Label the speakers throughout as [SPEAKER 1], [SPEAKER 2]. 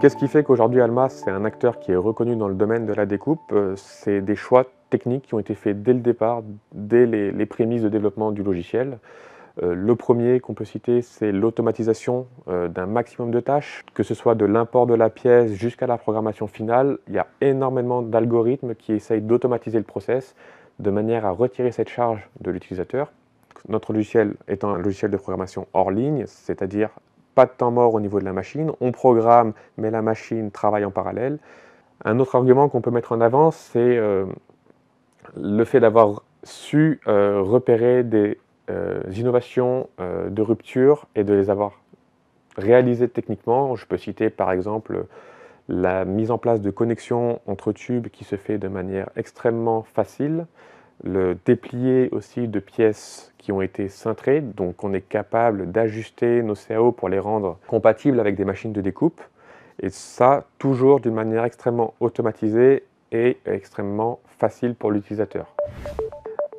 [SPEAKER 1] Qu'est-ce qui fait qu'aujourd'hui Alma, c'est un acteur qui est reconnu dans le domaine de la découpe? C'est des choix techniques qui ont été faits dès le départ, dès les prémices de développement du logiciel. Le premier qu'on peut citer, c'est l'automatisation d'un maximum de tâches, que ce soit de l'import de la pièce jusqu'à la programmation finale. Il y a énormément d'algorithmes qui essayent d'automatiser le process de manière à retirer cette charge de l'utilisateur. Notre logiciel étant un logiciel de programmation hors ligne, c'est-à-dire pas de temps mort au niveau de la machine, on programme, mais la machine travaille en parallèle. Un autre argument qu'on peut mettre en avant, c'est le fait d'avoir su repérer des innovations de rupture et de les avoir réalisées techniquement. Je peux citer par exemple la mise en place de connexions entre tubes qui se fait de manière extrêmement facile, le déplié aussi de pièces qui ont été cintrées, donc on est capable d'ajuster nos CAO pour les rendre compatibles avec des machines de découpe, et ça toujours d'une manière extrêmement automatisée et extrêmement facile pour l'utilisateur.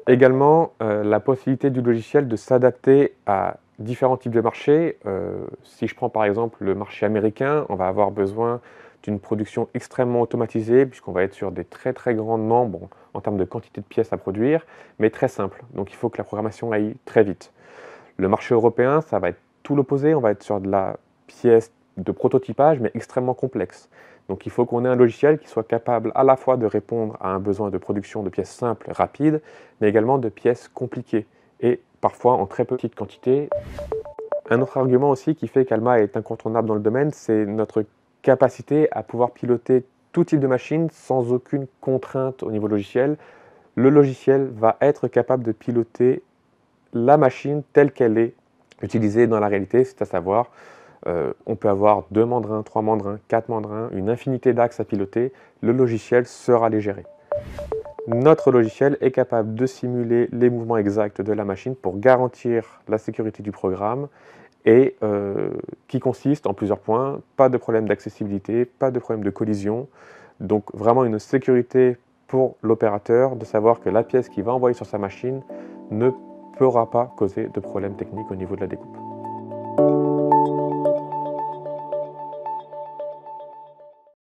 [SPEAKER 1] Également, la possibilité du logiciel de s'adapter à différents types de marchés. Si je prends par exemple le marché américain, on va avoir besoin d'une production extrêmement automatisée puisqu'on va être sur des très grands nombres en termes de quantité de pièces à produire, mais très simple. Donc il faut que la programmation aille très vite. Le marché européen, ça va être tout l'opposé. On va être sur de la pièce de prototypage, mais extrêmement complexe. Donc il faut qu'on ait un logiciel qui soit capable à la fois de répondre à un besoin de production de pièces simples, rapides, mais également de pièces compliquées, et parfois en très petite quantité. Un autre argument aussi qui fait qu'Alma est incontournable dans le domaine, c'est notre capacité à pouvoir piloter tout type de machine sans aucune contrainte au niveau logiciel. Le logiciel va être capable de piloter la machine telle qu'elle est utilisée dans la réalité, c'est à savoir on peut avoir 2 mandrins, 3 mandrins, 4 mandrins, une infinité d'axes à piloter, le logiciel sera les gérer. Notre logiciel est capable de simuler les mouvements exacts de la machine pour garantir la sécurité du programme et qui consiste en plusieurs points, pas de problème d'accessibilité, pas de problème de collision, donc vraiment une sécurité pour l'opérateur de savoir que la pièce qu'il va envoyer sur sa machine ne pourra pas causer de problème technique au niveau de la découpe.